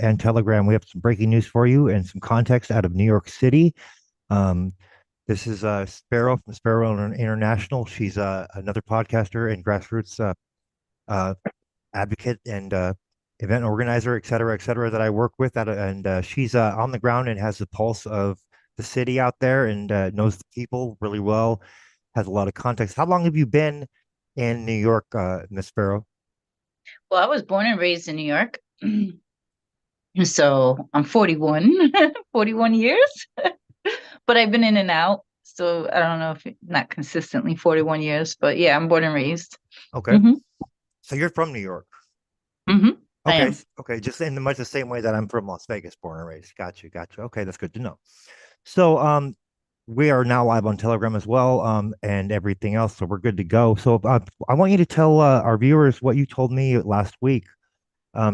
and Telegram. We have some breaking news for you and some context out of New York City. Um, this is Sparrow from Sparrow International. She's another podcaster and grassroots uh, advocate and event organizer, et cetera, that I work with. And she's on the ground and has the pulse of the city out there and knows the people really well, has a lot of context. How long have you been in New York, Miss Sparrow? Well, I was born and raised in New York. So I'm 41, 41 years, but I've been in and out. So I don't know if not consistently 41 years, but yeah, I'm born and raised. Okay. hmm So you're from New York. hmm I Okay. am. Okay. Just in much the same way that I'm from Las Vegas, born and raised. Gotcha. Okay, that's good to know. So we are now live on Telegram as well, and everything else. So we're good to go. So I want you to tell our viewers what you told me last week,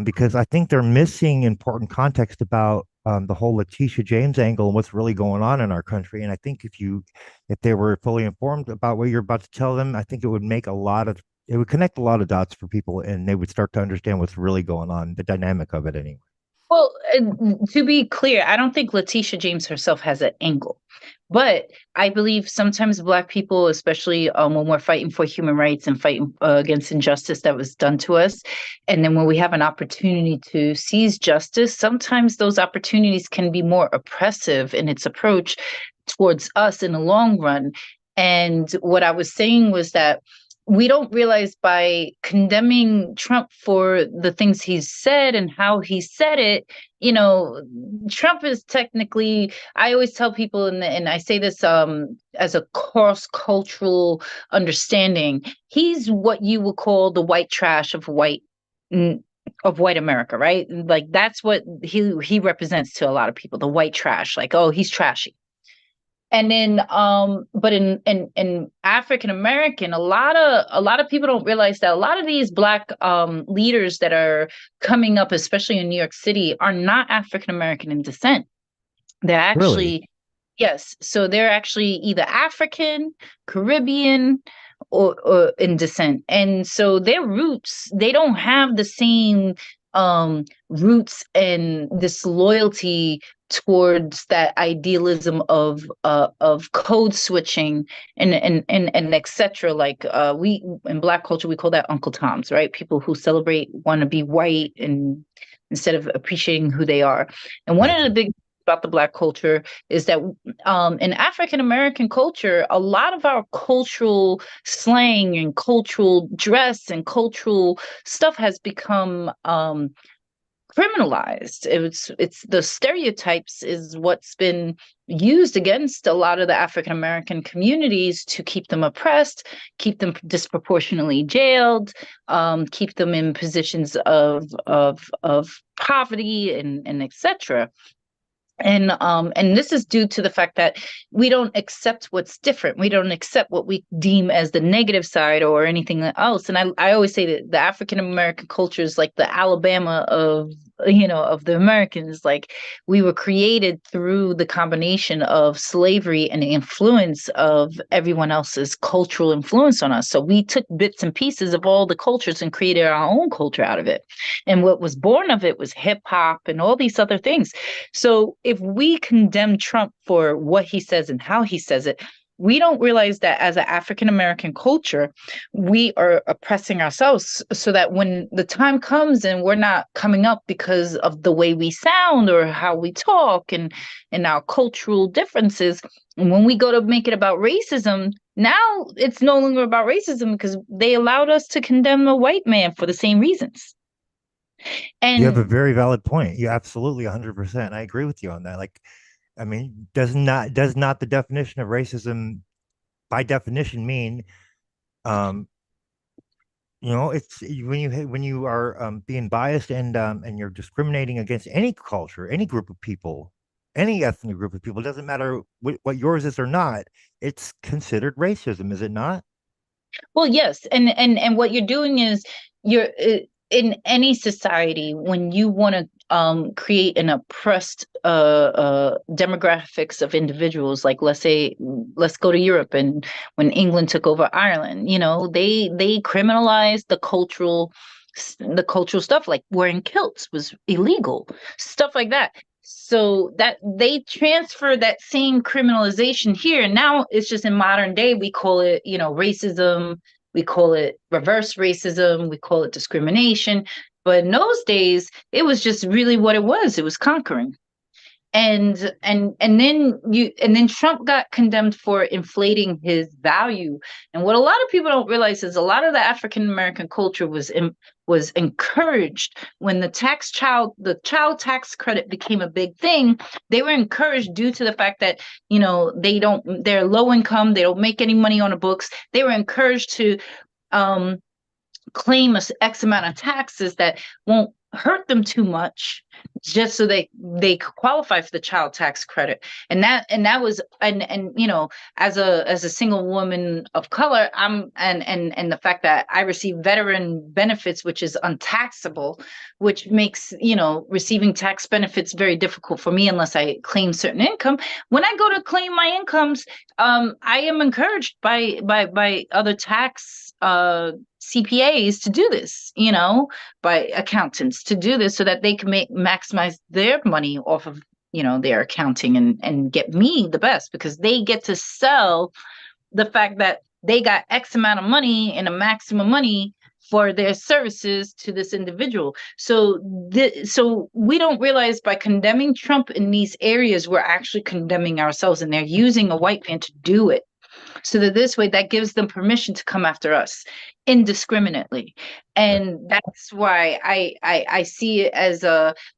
because I think they're missing important context about the whole Letitia James angle and what's really going on in our country. And I think if they were fully informed about what you're about to tell them, I think it would connect a lot of dots for people, and they would start to understand what's really going on, the dynamic of it anyway. Well, to be clear, I don't think Letitia James herself has an angle, but I believe sometimes Black people, especially when we're fighting for human rights and fighting against injustice that was done to us, and then when we have an opportunity to seize justice, sometimes those opportunities can be more oppressive in its approach towards us in the long run. And what I was saying was that we don't realize by condemning Trump for the things he's said and how he said it, you know, Trump is technically, I always tell people, and I say this as a cross cultural understanding, he's what you would call the white trash mm, of white America, right? Like that's what he represents to a lot of people, the white trash, like, oh, he's trashy. And then but in African American, a lot of people don't realize that a lot of these Black leaders that are coming up, especially in New York City, are not African American in descent. They're Really? actually, yes, so they're actually either African, Caribbean, or in descent. And so their roots, they don't have the same roots and this loyalty towards that idealism of code switching and etc. Like we in Black culture we call that Uncle Toms, right? People who celebrate want to be white and instead of appreciating who they are. And one of the Gotcha. big about the Black culture is that in African American culture, a lot of our cultural slang and cultural dress and cultural stuff has become criminalized. It's the stereotypes is what's been used against a lot of the African American communities to keep them oppressed, keep them disproportionately jailed, keep them in positions of poverty and etc. And this is due to the fact that we don't accept what's different. We don't accept what we deem as the negative side or anything else. And I always say that the African American culture is like the Alabama of the Americans. Like we were created through the combination of slavery and the influence of everyone else's cultural influence on us. So we took bits and pieces of all the cultures and created our own culture out of it. And what was born of it was hip hop and all these other things. So if we condemn Trump for what he says and how he says it, we don't realize that as an African American culture, we are oppressing ourselves so that when the time comes and we're not coming up because of the way we sound or how we talk and our cultural differences, and when we go to make it about racism, now it's no longer about racism because they allowed us to condemn a white man for the same reasons. You have a And very valid point. You absolutely 100%. I agree with you on that. Like, I mean, does not the definition of racism by definition mean um it's when you are being biased and you're discriminating against any culture, any group of people, any ethnic group of people, it doesn't matter what yours is or not, it's considered racism, is it not? well, yes, and what you're doing is you're in any society when you want to create an oppressed demographics of individuals. Like let's say, let's go to Europe and when England took over Ireland, they criminalized the cultural The cultural stuff like wearing kilts was illegal, stuff like that. So that they transfer that same criminalization here. And now it's just in modern day, we call it, racism, we call it reverse racism, we call it discrimination. But in those days, it was just really what it was. It was conquering. And then Trump got condemned for inflating his value. And what a lot of people don't realize is a lot of the African American culture was encouraged when the child tax credit became a big thing. They were encouraged due to the fact that they're low income, they don't make any money on the books. They were encouraged to um, claim X amount of taxes that won't hurt them too much, just so they qualify for the child tax credit. And that was, and as a single woman of color, and the fact that I receive veteran benefits, which is untaxable, which makes receiving tax benefits very difficult for me unless I claim certain income. When I go to claim my incomes, I am encouraged by other tax CPAs to do this, by accountants to do this so that they can maximize their money off of, their accounting and get me the best, because they get to sell the fact that they got X amount of money and a maximum money for their services to this individual. So we don't realize by condemning Trump in these areas, we're actually condemning ourselves, and they're using a white man to do it. So that this way, that gives them permission to come after us indiscriminately. And that's why I see it as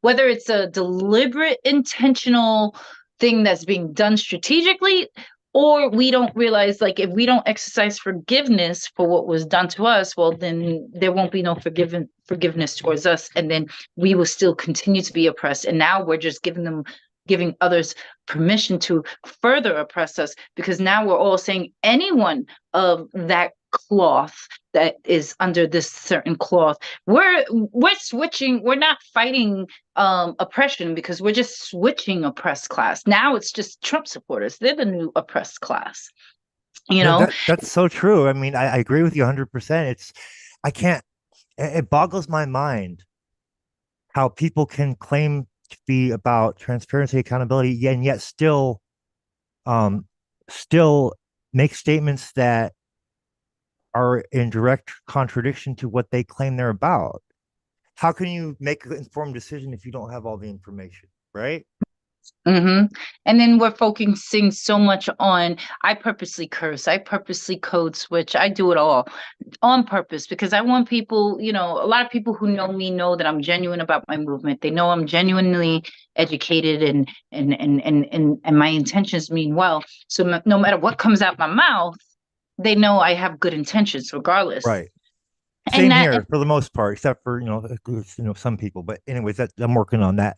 whether it's a deliberate, intentional thing that's being done strategically, or we don't realize, like, if we don't exercise forgiveness for what was done to us, well, then there won't be no forgiveness towards us. And then we will still continue to be oppressed. And now we're just giving others permission to further oppress us, because now we're all saying anyone of that cloth that is under this certain cloth, we're switching. We're not fighting oppression, because we're just switching oppressed class. Now it's just Trump supporters. They're the new oppressed class. No, that's so true. I mean, I agree with you 100%. I can't, it boggles my mind how people can claim to be about transparency, accountability, and yet um, still make statements that are in direct contradiction to what they claim they're about. How can you make an informed decision if you don't have all the information, right? Mm-hmm. And then we're focusing so much on, I purposely curse, I purposely code switch, I do it all on purpose, because I want people, a lot of people who know me know that I'm genuine about my movement. They know I'm genuinely educated, and my intentions mean well. So no matter what comes out my mouth, they know I have good intentions regardless. Right. And Same that, here for the most part, except for some people. But anyways, I'm working on that.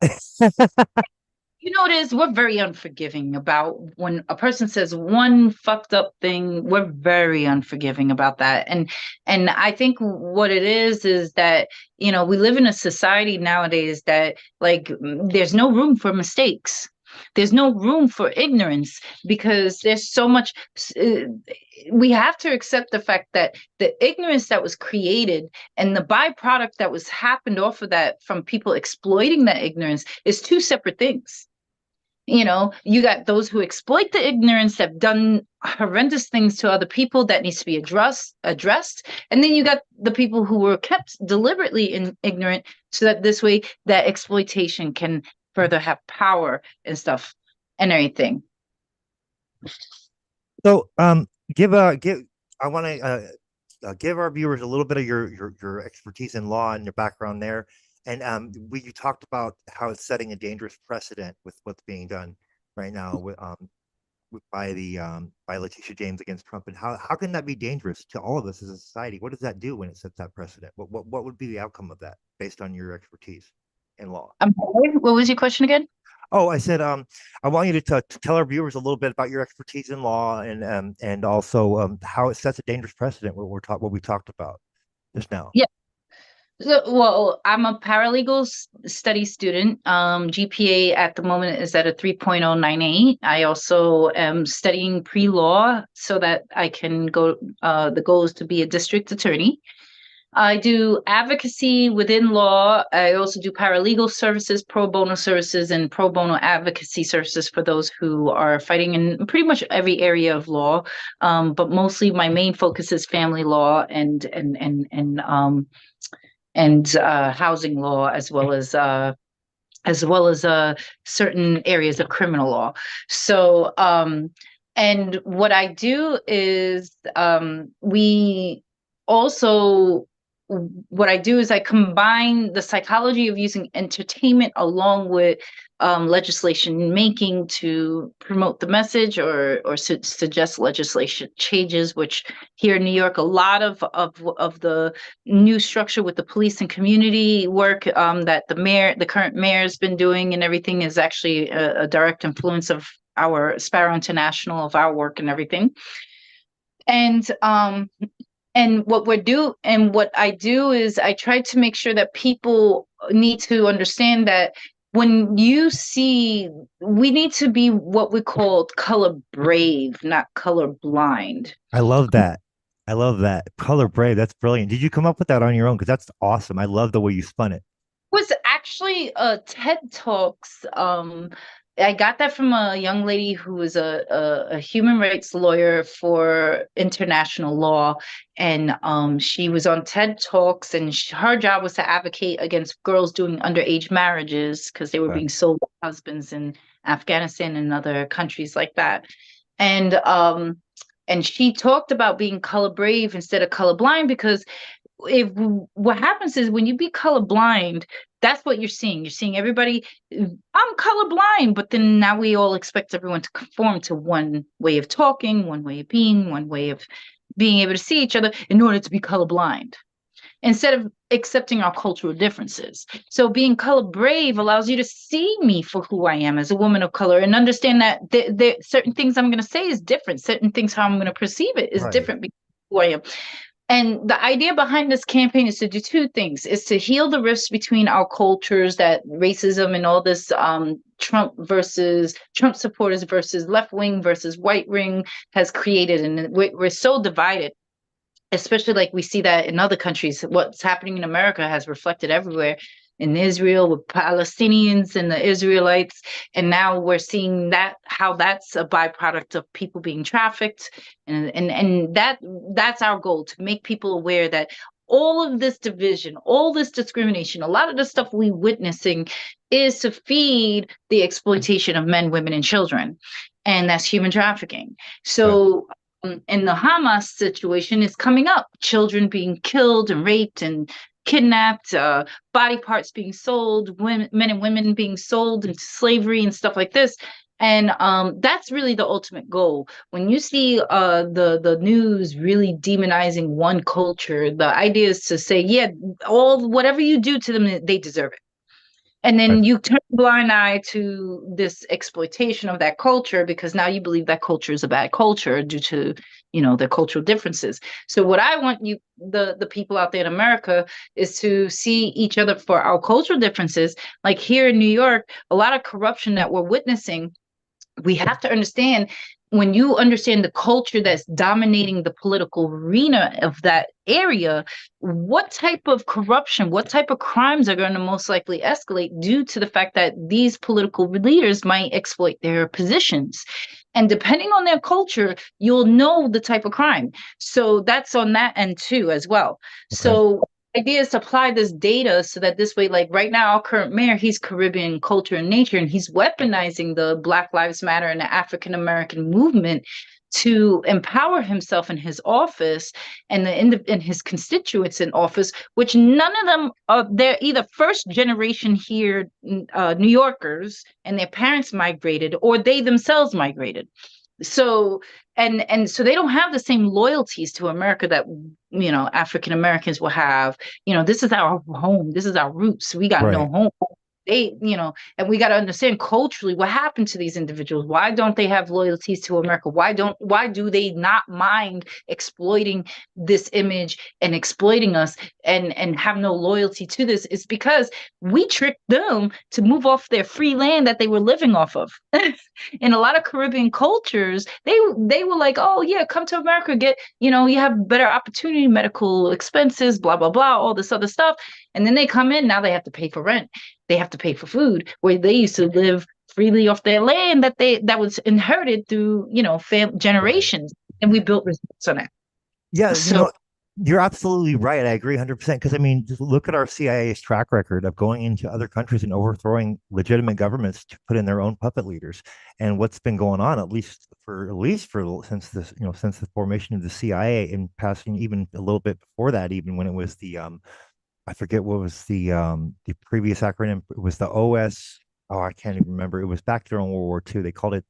it is, we're very unforgiving about when a person says one fucked up thing. We're very unforgiving about that. And I think what it is that, we live in a society nowadays that, like, there's no room for mistakes. There's no room for ignorance, because there's so much. We have to accept the fact that the ignorance that was created and the byproduct that was happened off of that from people exploiting that ignorance is two separate things. You got those who exploit the ignorance, have done horrendous things to other people that needs to be addressed. And then you got the people who were kept deliberately ignorant, so that this way that exploitation can further have power and stuff and everything. So, give. I want to give our viewers a little bit of your expertise in law and your background there. And you talked about how it's setting a dangerous precedent with what's being done right now by Letitia James against Trump, and how can that be dangerous to all of us as a society? What does that do when it sets that precedent? What would be the outcome of that based on your expertise in law? I'm sorry, what was your question again? Oh, I said I want you to tell our viewers a little bit about your expertise in law, and also how it sets a dangerous precedent. What we talked about just now. Yeah. So, well, I'm a paralegal study student. GPA at the moment is at a 3.098. I also am studying pre-law so that I can go. The goal is to be a district attorney. I do advocacy within law. I also do paralegal services, pro bono services, and pro bono advocacy services for those who are fighting in pretty much every area of law. But mostly my main focus is family law and housing law, as well as certain areas of criminal law. So, and what I do is we also what I do is I combine the psychology of using entertainment along with legislation making to promote the message or suggest legislation changes. Which here in New York, a lot of the new structure with the police and community work that the current mayor has been doing and everything is actually a direct influence of our Sparrow International, of our work and everything. And what I do is I try to make sure that people need to understand that when you see, we need to be what we call color brave, not color blind. I love that. I love that. Color Brave. That's brilliant. Did you come up with that on your own? Because that's awesome. I love the way you spun it. Was actually TED Talks. I got that from a young lady who was a human rights lawyer for international law, and she was on TED Talks, and her job was to advocate against girls doing underage marriages because they were Okay. being sold to husbands in Afghanistan and other countries like that. And she talked about being color brave instead of color blind because if what happens is when you be colorblind, that's what you're seeing. You're seeing everybody, I'm colorblind, but then now we all expect everyone to conform to one way of talking, one way of being, one way of being able to see each other in order to be colorblind, instead of accepting our cultural differences. So being color brave allows you to see me for who I am as a woman of color and understand that certain things I'm going to say is different. Certain things how I'm going to perceive it is Right. different because of who I am. And the idea behind this campaign is to do two things: is to heal the rifts between our cultures, that racism and all this Trump supporters versus left wing versus white wing has created. And we're so divided, especially like we see that in other countries. What's happening in America has reflected everywhere, in Israel with Palestinians and the Israelites. And now we're seeing that how that's a byproduct of people being trafficked. And that's our goal, to make people aware that all of this division, all this discrimination, a lot of the stuff we witnessing is to feed the exploitation of men, women, and children. And that's human trafficking. Right. So in the Hamas situation is coming up: children being killed and raped and kidnapped, body parts being sold, men and women being sold into slavery and stuff like this. And that's really the ultimate goal. When you see the news really demonizing one culture, the idea is to say, yeah, all whatever you do to them, they deserve it. And Right. then you turn a blind eye to this exploitation of that culture because now you believe that culture is a bad culture due to, the cultural differences. So what I want the people out there in America, is to see each other for our cultural differences. Like here in New York, a lot of corruption that we're witnessing, we have to understand, when you understand the culture that's dominating the political arena of that area, what type of corruption, what type of crimes are going to most likely escalate due to the fact that these political leaders might exploit their positions. And depending on their culture, you'll know the type of crime. So that's on that end too, as well. Okay. So idea is to apply this data so that this way, like right now, our current mayor, he's Caribbean culture and nature, and he's weaponizing the Black Lives Matter and the African American movement to empower himself in his office and in his constituents in office, which none of them are, they're either first generation here, New Yorkers, and their parents migrated, or they themselves migrated. So and so they don't have the same loyalties to America that African Americans will have. This is our home, this is our roots, we got no Right. home. And we got to understand culturally what happened to these individuals. Why don't they have loyalties to America? Why do they not mind exploiting this image and exploiting us and have no loyalty to this? It's because we tricked them to move off their free land that they were living off of. In a lot of Caribbean cultures, they were like, oh yeah, come to America, you have better opportunity, medical expenses, blah blah blah, all this other stuff. And then they come in, now they have to pay for rent, they have to pay for food, where they used to live freely off their land that was inherited through Right. generations, and we built resilience on Yeah, it. So you're absolutely right. I agree 100% because I mean, just look at our CIA's track record of going into other countries and overthrowing legitimate governments to put in their own puppet leaders. And what's been going on, at least for since since the formation of the CIA, and passing even a little bit before that, even when it was I forget what was the previous acronym. It was the OS. Oh, I can't even remember. It was back during World War II. They called it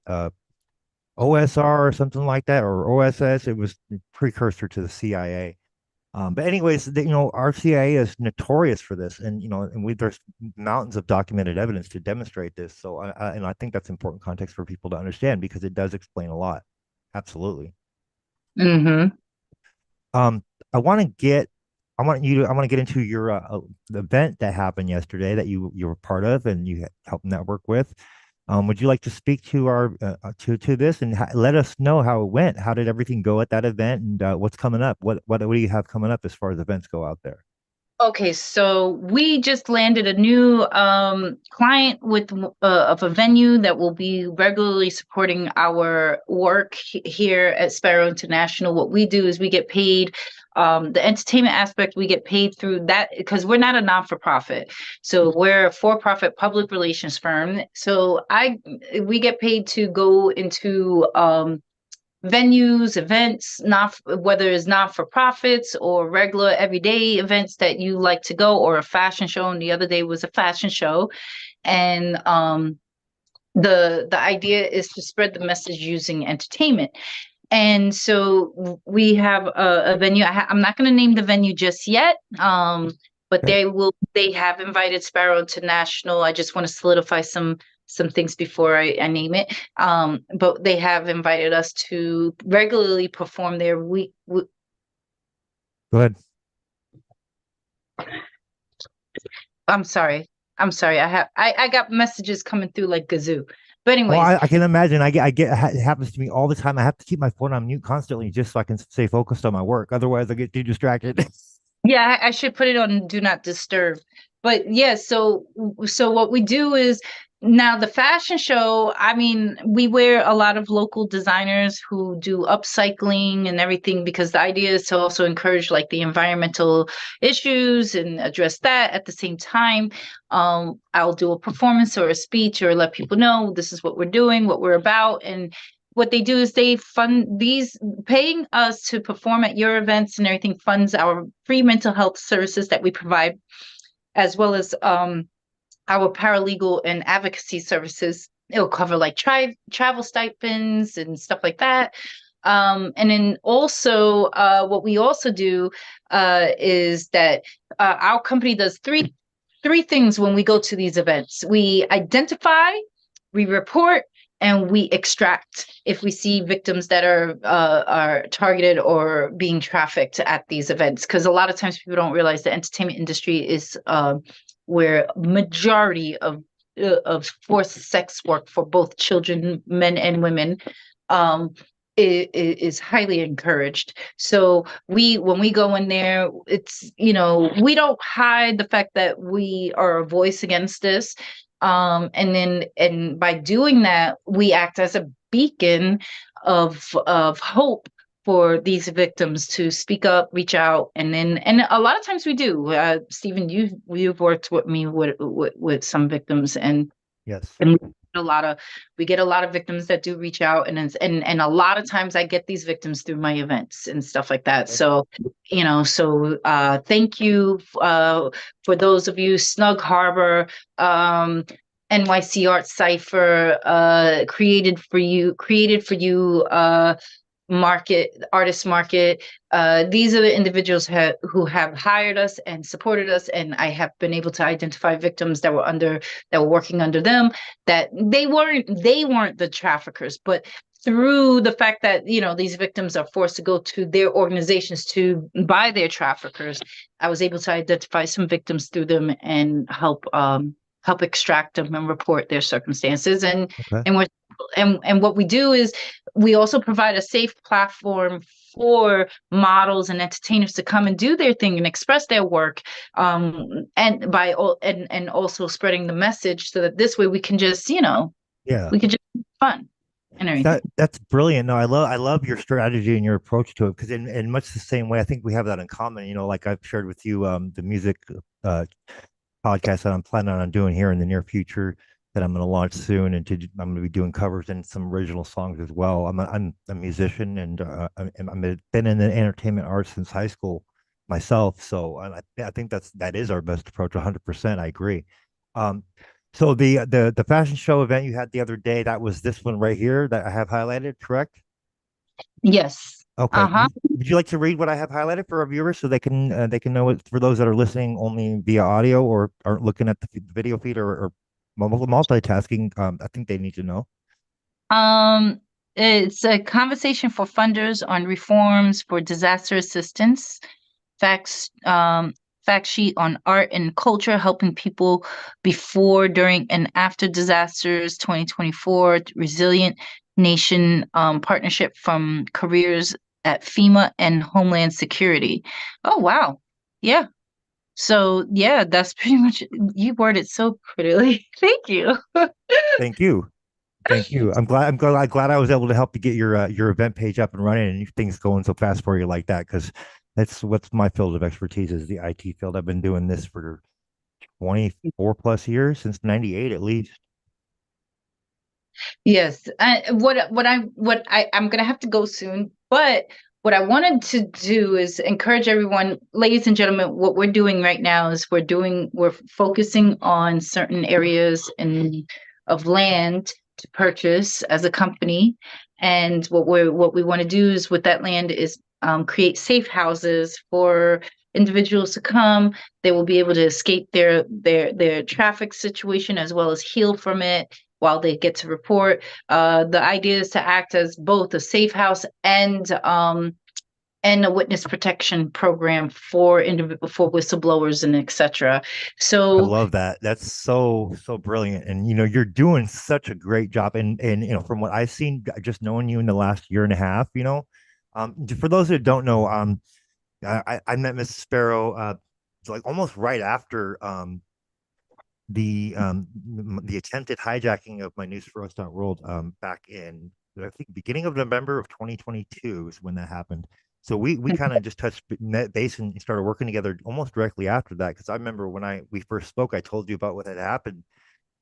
OSR or something like that, or OSS. It was the precursor to the CIA. But anyways, our CIA is notorious for this, and there's mountains of documented evidence to demonstrate this. So, I think that's important context for people to understand because it does explain a lot. Absolutely. mhm. Um, I want to get, I want to get into your the event that happened yesterday that you were part of and you helped network with. Would you like to speak to our to this and let us know how it went? How did everything go at that event, and what's coming up? What do you have coming up as far as events go out there? Okay, so we just landed a new client of a venue that will be regularly supporting our work here at Sparrow International. What we do is we get paid. The entertainment aspect, we get paid through that because we're not a non-for-profit. So we're a for-profit public relations firm. So we get paid to go into venues, events, not whether it's not for profits or regular everyday events that you like to go, or a fashion show. And the other day was a fashion show, and the idea is to spread the message using entertainment. And so we have a venue. I'm not going to name the venue just yet. But Okay, they have invited Sparrow International. I just want to solidify some things before I name it. But they have invited us to regularly perform their week. go ahead. I'm sorry. I'm sorry. I got messages coming through like gazoo. But Oh, anyways, I can imagine. It happens to me all the time. I have to keep my phone on mute constantly just so I can stay focused on my work. Otherwise, I get too distracted. yeah, I should put it on do not disturb. But yeah, so what we do is now the fashion show, I mean, we wear a lot of local designers who do upcycling and everything, because the idea is to also encourage like the environmental issues and address that at the same time. I'll do a performance or a speech or let people know this is what we're doing, what we're about. And what they do is they fund these, paying us to perform at your events and everything funds our free mental health services that we provide, as well as our paralegal and advocacy services. It'll cover like travel stipends and stuff like that. And then also, what we also do is that our company does three things when we go to these events. We identify, we report, and we extract if we see victims that are targeted or being trafficked at these events. Because a lot of times people don't realize the entertainment industry is where majority of forced sex work for both children, men and women, um, is highly encouraged. So when we go in there, it's we don't hide the fact that we are a voice against this. And by doing that, we act as a beacon of hope for these victims to speak up, reach out, and a lot of times we do. Stephen, you've worked with me with some victims, Yes. and we get a lot of victims that do reach out, and a lot of times I get these victims through my events and stuff like that. Okay. So thank you for those of you, Snug Harbor, NYC Art Cipher, created for you, market, artist market. These are the individuals who have hired us and supported us, and I have been able to identify victims that were working under them, that they weren't the traffickers, but through the fact that these victims are forced to go to their organizations to buy their traffickers, I was able to identify some victims through them and help extract them and report their circumstances. and Okay. and we're and what we do is we also provide a safe platform for models and entertainers to come and do their thing and express their work, and also spreading the message so that this way we can just Yeah. we could just have fun and everything. That's brilliant. No, I love your strategy and your approach to it, because in much the same way, I think we have that in common. Like I've shared with you, the music uh podcast that I'm planning on doing here in the near future, that I'm going to launch soon, and I'm going to be doing covers and some original songs as well. I'm a musician, and I'm been in the entertainment arts since high school myself. So I think that is our best approach. 100%. I agree. Um, so the fashion show event you had the other day, that was this one right here that I have highlighted, correct? Yes. Okay. Uh-huh. Would you like to read what I have highlighted for our viewers, so they can know it, for those that are listening only via audio or aren't looking at the video feed, or multitasking? I think they need to know. Um, it's a conversation for funders on reforms for disaster assistance, facts, fact sheet on art and culture, helping people before, during, and after disasters, 2024, resilient nation, partnership from careers at FEMA and Homeland Security. Oh, wow. Yeah. So, yeah, that's pretty much, you worded so prettily. Thank you. Thank you. Thank you. I'm glad I was able to help you get your event page up and running, and things going so fast for you like that, because that's what's my field of expertise, is the IT field. I've been doing this for 24 plus years, since 98 at least. Yes. I'm gonna have to go soon, but what I wanted to do is encourage everyone, ladies and gentlemen. What we're doing right now is we're focusing on certain areas of land to purchase as a company, and what we want to do is with that land is create safe houses for individuals to come. They will be able to escape their traffic situation as well as heal from it while they get to report. The idea is to act as both a safe house and a witness protection program for for whistleblowers and etc. I So love that. That's so brilliant. And you're doing such a great job. And from what I've seen, just knowing you in the last year and a half, for those that don't know, I met Mrs. Sparrow like almost right after the attempted hijacking of my News4us.World, back in, I think, beginning of November of 2022 is when that happened. So we kind of just touched base and started working together almost directly after that, because I remember when we first spoke, I told you about what had happened,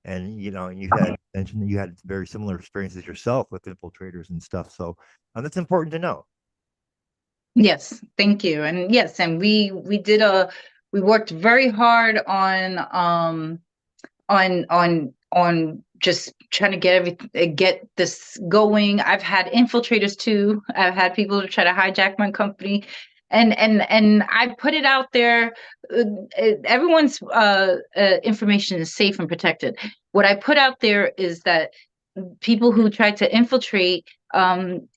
and and you had mentioned that you had very similar experiences yourself with infiltrators and stuff. So that's important to know. yes, thank you. And yes, and we worked very hard on just trying to get this going. I've had infiltrators too. I've had people to try to hijack my company, and I put it out there. Everyone's information is safe and protected. What I put out there is that people who try to infiltrate,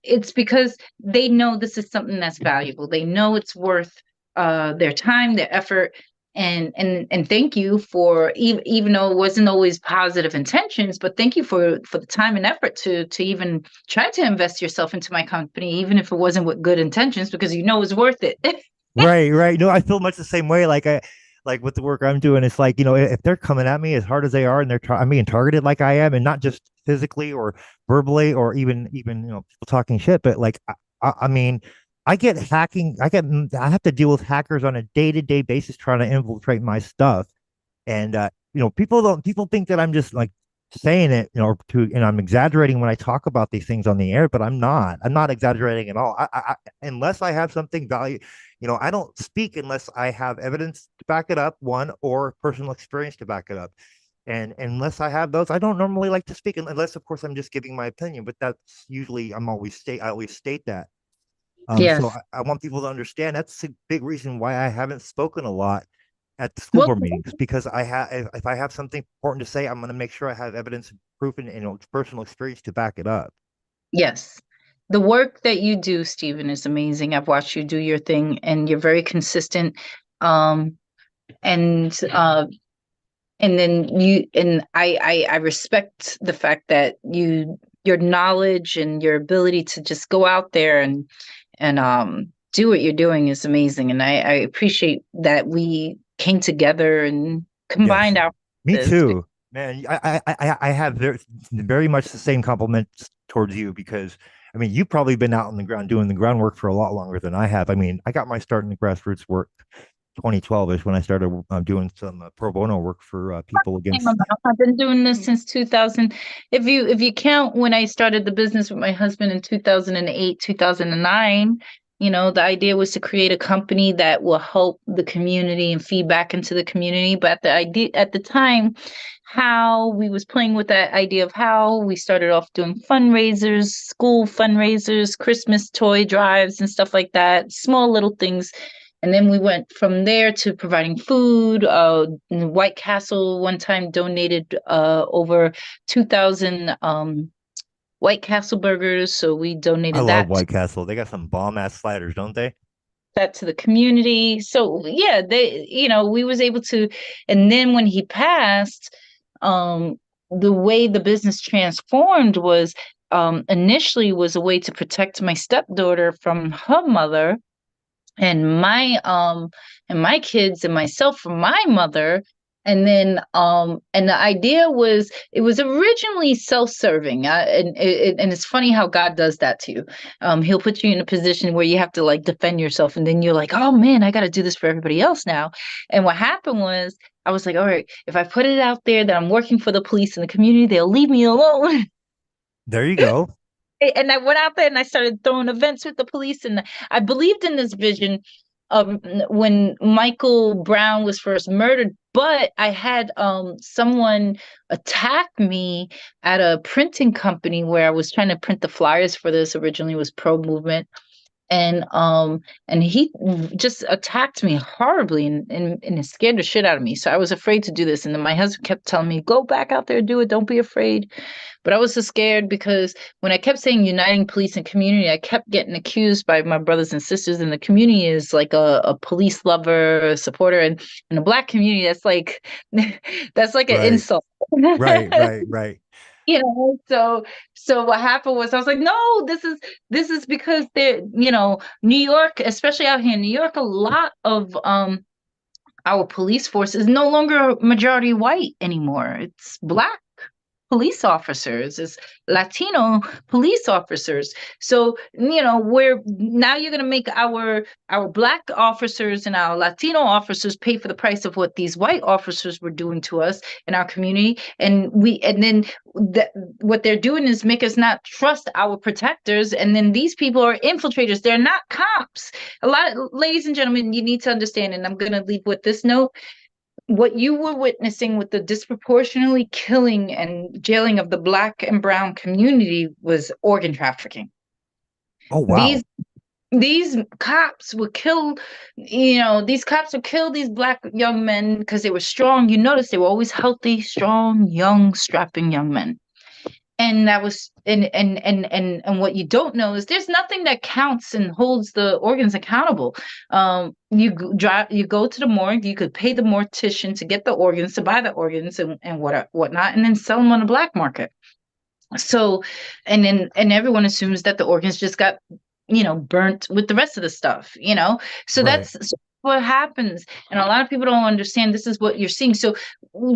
it's because they know this is something that's valuable. They know it's worth their time, their effort, and thank you for even though it wasn't always positive intentions, but thank you for the time and effort to even try to invest yourself into my company, even if it wasn't with good intentions, because it's worth it. Right, right. No, I feel much the same way. Like with the work I'm doing, it's like, if they're coming at me as hard as they are, and I'm being targeted like I am, and not just physically or verbally, or even people talking shit, but like I mean, I have to deal with hackers on a day-to-day basis trying to infiltrate my stuff. And people think that I'm just like saying it, and I'm exaggerating when I talk about these things on the air, but I'm not exaggerating at all. Unless I have something value, I don't speak unless I have evidence to back it up, one, or personal experience to back it up. And unless I have those, I don't normally like to speak, unless, of course, I'm just giving my opinion. But that's usually I always state that. So Yes. I want people to understand that's a big reason why I haven't spoken a lot at the school Well, board meetings, because I have if I have something important to say, I'm going to make sure I have evidence, proof, and personal experience to back it up. yes. The work that you do, Stephen, is amazing. I've watched you do your thing and you're very consistent. Um, and and then you and I respect the fact that your knowledge and your ability to just go out there and do what you're doing is amazing. And I appreciate that we came together and Yes, combined our me forces. too, man. I have very much the same compliments towards you, because I mean, you've probably been out on the ground doing the groundwork for a lot longer than I have. I mean, I got my start in the grassroots work 2012 is when I started doing some pro bono work for people Same against. amount. I've been doing this since 2000. If you count when I started the business with my husband in 2008, 2009, the idea was to create a company that will help the community and feed back into the community. But the idea at the time, how we was playing with that idea of how we started off doing fundraisers, school fundraisers, Christmas toy drives and stuff like that, small little things. And then we went from there to providing food. White Castle one time donated over 2,000 White Castle burgers. So we I donated love that White Castle. They got some bomb ass sliders, don't they? to the community. So yeah, we was able to. And then when he passed, um, the way the business transformed was initially was a way to protect my stepdaughter from her mother and my kids and myself from my mother. And the idea was it was originally self-serving. And it's funny how God does that to you. He'll put you in a position where you have to like defend yourself, and then you're like, oh man, I got to do this for everybody else now. And what happened was I was like, all right, if I put it out there that I'm working for the police and the community, they'll leave me alone. There you go. And I went out there and I started throwing events with the police. And I believed in this vision of when Michael Brown was first murdered. But I had someone attack me at a printing company where I was trying to print the flyers for this. Originally was pro movement, and he just attacked me horribly and it scared the shit out of me. So I was afraid to do this. And then my husband kept telling me, go back out there, do it, don't be afraid. But I was so scared because when I kept saying uniting police and community, I kept getting accused by my brothers and sisters in the community as like a police lover, a supporter, and in the Black community, that's like that's like an Right, insult. right. So what happened was I was like, no, this is because they're, New York, especially out here in New York, a lot of our police force is no longer majority white anymore. It's Black police officers, is Latino police officers. So, we're now you're going to make our Black officers and our Latino officers pay for the price of what these white officers were doing to us in our community. And what they're doing is make us not trust our protectors. And then these people are infiltrators. They're not cops. A lot of, ladies and gentlemen, you need to understand, and I'm going to leave with this note: what you were witnessing with the disproportionately killing and jailing of the Black and brown community was organ trafficking. Oh These wow. these cops would kill, these Black young men because they were strong. You notice they were always healthy, strong, young, strapping young men. And that was and what you don't know is there's nothing that counts and holds the organs accountable. You go to the morgue, you could pay the mortician to get the organs, to buy the organs and whatnot, and then sell them on the black market. So, and everyone assumes that the organs just got, burnt with the rest of the stuff. So Right. that's what happens. And a lot of people don't understand this is what you're seeing. So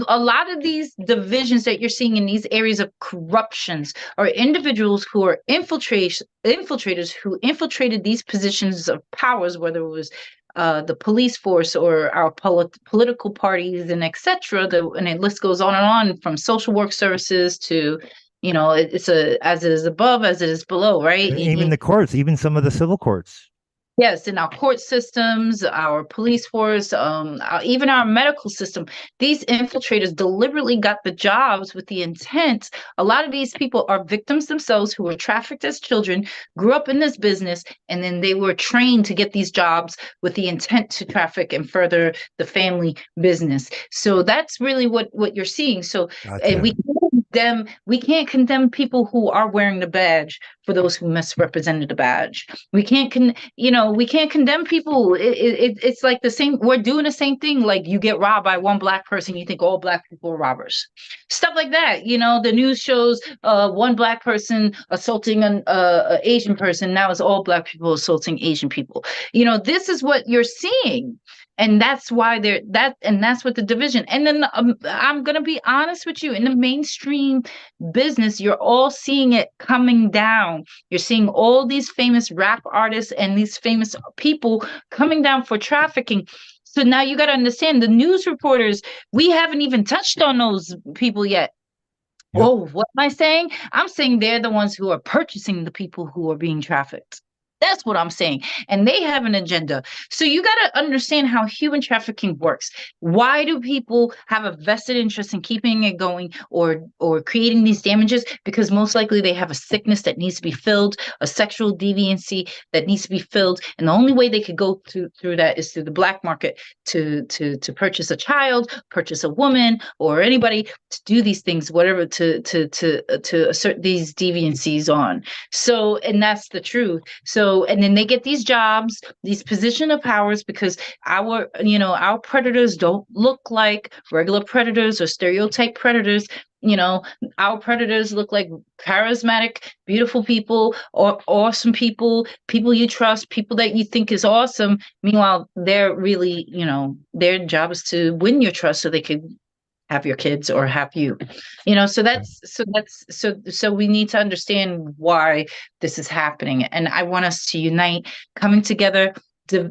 a lot of these divisions that you're seeing in these areas of corruptions are individuals who are infiltrators who infiltrated these positions of powers, whether it was the police force or our political parties and etc. And the list goes on and on, from social work services to, it's as it is above, as it is below, right? And even the courts, even some of the civil courts. Yes, in our court systems, our police force, even our medical system, these infiltrators deliberately got the jobs with the intent. A lot of these people are victims themselves who were trafficked as children, grew up in this business, and then they were trained to get these jobs with the intent to traffic and further the family business. So that's really what you're seeing. So Gotcha. we can't condemn people who are wearing the badge for those who misrepresented the badge. We can't condemn people. It's like the same. We're doing the same thing. Like you get robbed by one black person, you think all black people are robbers, stuff like that. The news shows one black person assaulting an Asian person. Now it's all black people assaulting Asian people. This is what you're seeing. And that's why that's what the division. And then I'm gonna be honest with you, in the mainstream business, you're all seeing it coming down. You're seeing all these famous rap artists and these famous people coming down for trafficking. So now you got to understand the news reporters, we haven't even touched on those people yet. Yep. Oh, what am I saying? I'm saying they're the ones who are purchasing the people who are being trafficked. That's what I'm saying. And they have an agenda. So you got to understand how human trafficking works. Why do people have a vested interest in keeping it going or creating these damages? Because most likely they have a sickness that needs to be filled, a sexual deviancy that needs to be filled. And the only way they could go through that is through the black market to purchase a child, purchase a woman, or anybody to do these things, whatever, to assert these deviancies on. So, and that's the truth. So, and then they get these jobs, these position of powers, because our predators don't look like regular predators or stereotype predators. You know, our predators look like charismatic, beautiful people, or awesome people you trust, people that you think is awesome. Meanwhile, they're really, their job is to win your trust so they can have your kids or have you. So we need to understand why this is happening. And I want us to unite, coming together, to,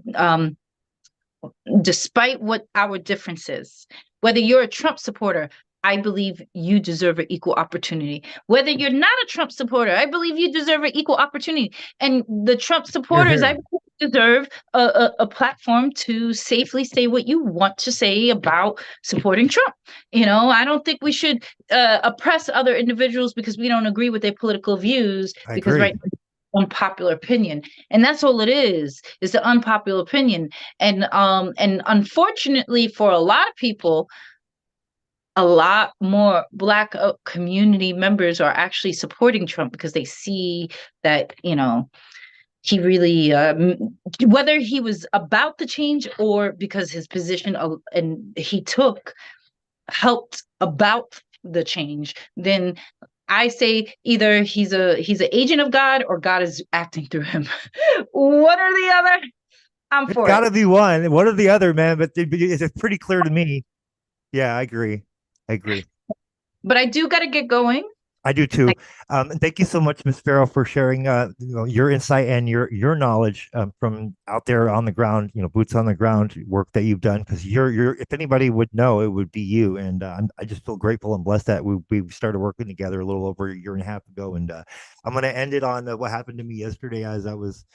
despite what our differences. Whether you're a Trump supporter, I believe you deserve an equal opportunity. Whether you're not a Trump supporter, I believe you deserve an equal opportunity. And the Trump Here, supporters, I here. believe deserve a platform to safely say what you want to say about supporting Trump. I don't think we should oppress other individuals because we don't agree with their political views, I because agree. right now, unpopular opinion, and that's all it is the unpopular opinion. And unfortunately for a lot of people, a lot more black community members are actually supporting Trump because they see that he really whether he was about the change or because his position and he took helped about the change. Then I say either he's an agent of God or God is acting through him. One or the other. I'm It's for got it. to be one or the other, man. But it's pretty clear to me. Yeah, I agree. I agree. But I do got to get going. I do too. And thank you so much, Miss Sparrow, for sharing your insight and your knowledge from out there on the ground, boots on the ground work that you've done. Because you're if anybody would know, it would be you. And I just feel grateful and blessed that we started working together a little over a year and a half ago. And I'm going to end it on what happened to me yesterday as I was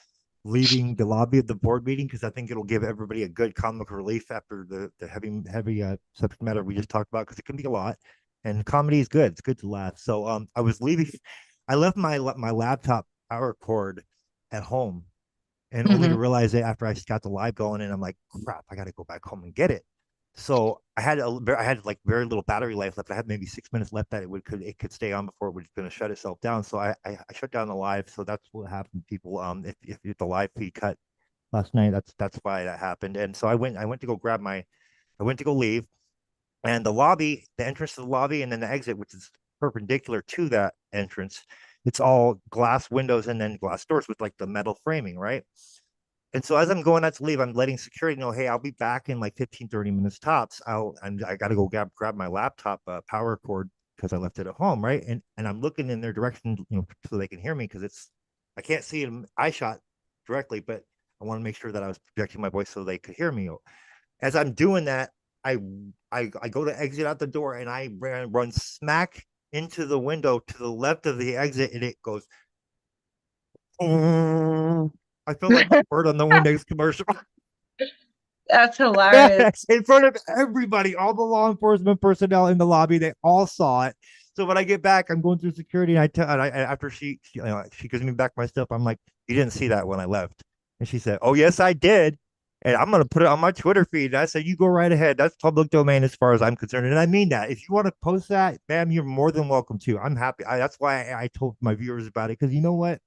leaving the lobby of the board meeting because I think it'll give everybody a good comic relief after the heavy subject matter we just talked about because it can be a lot, and comedy is good. It's good to laugh. So I was leaving. I left my laptop power cord at home, and only to Mhm. realize it after I got the live going, and I'm like, crap, I got to go back home and get it. So I had like very little battery life left. I had maybe 6 minutes left that it could stay on before it was going to shut itself down. So I shut down the live. So that's what happened, people. If the live feed cut last night, that's why that happened. And so I went to go I went to go leave, and the entrance to the lobby, and then the exit, which is perpendicular to that entrance, it's all glass windows and then glass doors with like the metal framing, right? And so as I'm going out to leave, I'm letting security know, hey, I'll be back in like 15, 30 minutes tops. I got to go grab my laptop power cord because I left it at home, right? And I'm looking in their direction, so they can hear me because I can't see an eye shot directly, but I want to make sure that I was projecting my voice so they could hear me. As I'm doing that, I I go to exit out the door and I run smack into the window to the left of the exit, and it goes I feel like the bird on the Windex commercial. That's hilarious. Yes, in front of everybody, all the law enforcement personnel in the lobby, they all saw it. So when I get back, I'm going through security, and after she gives me back my stuff, I'm like, "You didn't see that when I left," and she said, "Oh yes, I did." And I'm gonna put it on my Twitter feed. And I said, "You go right ahead. That's public domain as far as I'm concerned." And I mean that. If you want to post that, ma'am, you're more than welcome to. I'm happy. That's why I told my viewers about it because you know what?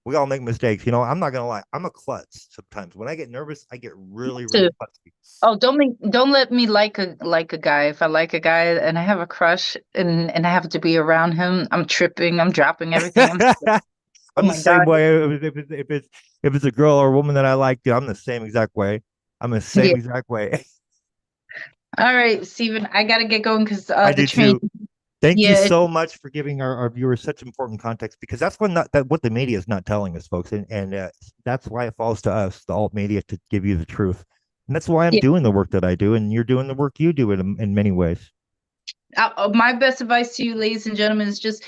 We all make mistakes. I'm not gonna lie. I'm a klutz sometimes. When I get nervous, I get really, really Too. klutzy. Oh, don't let me like a guy. If I like a guy and I have a crush and I have to be around him, I'm tripping, I'm dropping everything. Oh I'm the my same God. way. If it's a girl or a woman that I like, dude, I'm the same exact way. I'm the Yeah. same exact way. All right, Stephen, I gotta get going because I the do train. too. Thank you Yeah, so much for giving our viewers such important context because that's what the media is not telling us, folks, and that's why it falls to us, the alt media, to give you the truth, and that's why I'm yeah. doing the work that I do, and you're doing the work you do in many ways. My best advice to you, ladies and gentlemen, is just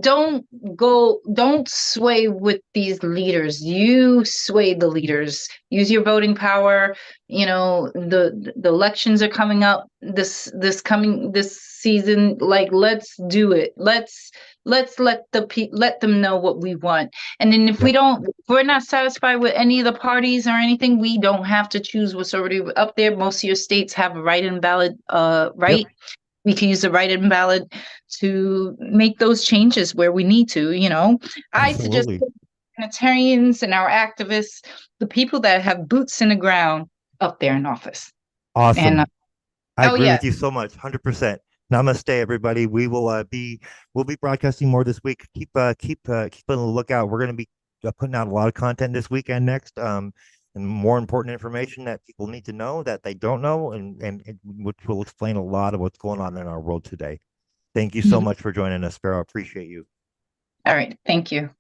don't sway with these leaders. You sway the leaders. Use your voting power. The elections are coming up this season. Like, let's do it. Let's let them know what we want. And then Yep, if we're not satisfied with any of the parties or anything, we don't have to choose what's already up there. Most of your states have a write-in ballot, yep, right? We can use the write-in ballot to make those changes where we need to. I suggest absolutely, Unitarians and our activists, the people that have boots in the ground, up there in office. And awesome. I oh agree yeah. with you so much, 100%. Namaste, everybody. We'll be broadcasting more this week. Keep on the lookout. We're going to be putting out a lot of content this week and next. And more important information that people need to know that they don't know, and which will explain a lot of what's going on in our world today. Thank you so Mhm. much for joining us, Sparrow. Appreciate you. All right, thank you.